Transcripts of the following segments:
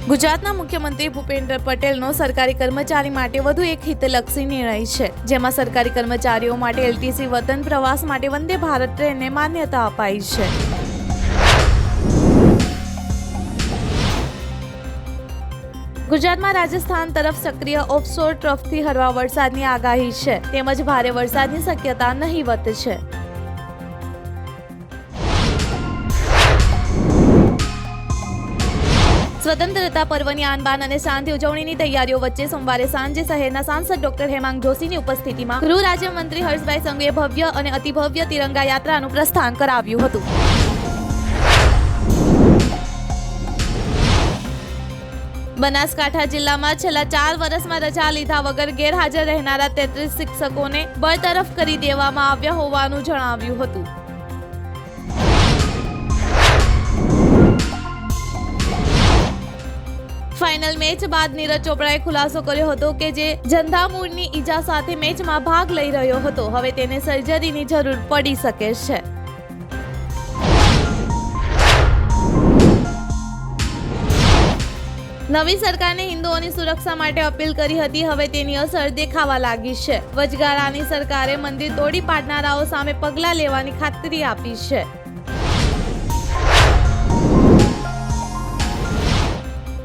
ગુજરાતના મુખ્યમંત્રી ભૂપેન્દ્ર પટેલનો સરકારી કર્મચારી માટે વધુ એક હિતલક્ષી નિર્ણય છે, જેમાં સરકારી કર્મચારીઓ માટે એલટીસી વતન પ્રવાસ માટે વંદે ભારત ટ્રેનને માન્યતા અપાઈ છે. ગુજરાતમાં રાજસ્થાન તરફ સક્રિય ઓફશોર ટ્રફથી હળવા વરસાદની આગાહી છે, તેમજ ભારે વરસાદની શક્યતા નહીવત છે. સ્વતંત્રતા પર્વની આનબાન અને શાંતિ ઉજવણીની તૈયારીઓ વચ્ચે સોમવારે સાંજે શહેરના સાંસદ ડોક્ટર હેમાંગ જોશીની ઉપસ્થિતિમાં ગૃહ રાજ્યમંત્રી હર્ષભાઈ સંઘવીએ ભવ્ય અને અતિભવ્ય તિરંગા યાત્રાનું પ્રસ્થાન કરાવ્યું હતું. બનાસકાંઠા જિલ્લામાં છેલ્લા 4 વર્ષમાં રજા લીધા વગર ગેરહાજર રહેનારા 33 શિક્ષકોને બરતરફ કરી દેવામાં આવ્યા હોવાનું જણાવ્યું હતું. ફાઇનલ મેચ બાદ નીરજ ચોપડાએ ખુલાસો કર્યો હતો કે જે જંધામૂળની ઈજા સાથે મેચમાં ભાગ લઈ રહ્યો હતો, હવે તેને સર્જરીની જરૂર પડી શકે છે. નવી સરકારને હિન્દુઓની સુરક્ષા માટે અપીલ કરી હતી, હવે તેની અસર દેખાવા લાગી છે. વચગાળાની સરકારે મંદિર તોડી પાડનારાઓ સામે પગલાં લેવાની ખાતરી આપી છે.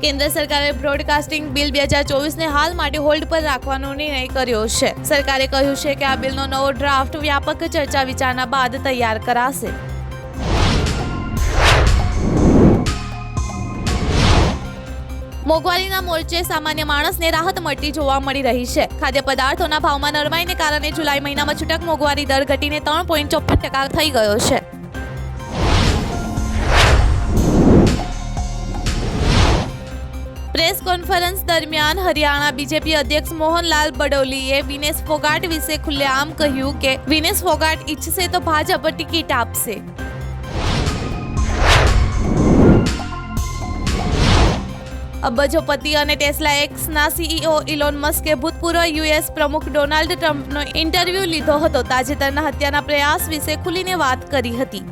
કેન્દ્ર સરકારે બ્રોડકાસ્ટિંગ બિલ 2024ને હાલ માટે હોલ્ડ પર રાખવાનો નિર્ણય કર્યો છે. સરકારે કહ્યું છે કે આ બિલનો નવો ડ્રાફ્ટ વ્યાપક ચર્ચા વિચારણા બાદ તૈયાર કરાશે. મોંઘવારીના મોરચે સામાન્ય માણસને રાહત મળતી જોવા મળી રહી છે. ખાદ્ય પદાર્થોના ભાવમાં નરમાઈને કારણે જુલાઈ મહિનામાં છૂટક મોંઘવારી દર ઘટીને 3.54% થઈ ગયો છે. પ્રેસ કોન્ફરન્સ દરમિયાન હરિયાણા બીજેપી અધ્યક્ષ મોહનલાલ બડોલીએ વિનેશ ફોગાટ વિશે ખુલ્લેઆમ કહ્યું કે વિનેશ ફોગાટ ઈચ્છશે તો ભાજપ ટિકિટ આપશે. અબજોપતિ અને ટેસ્લા એક્સના સીઈઓ ઇલોન મસ્કે ભૂતપૂર્વ યુએસ પ્રમુખ ડોનાલ્ડ ટ્રમ્પનો ઇન્ટરવ્યૂ લીધો હતો. તાજેતરના હત્યાના પ્રયાસ વિશે ખુલીને વાત કરી હતી.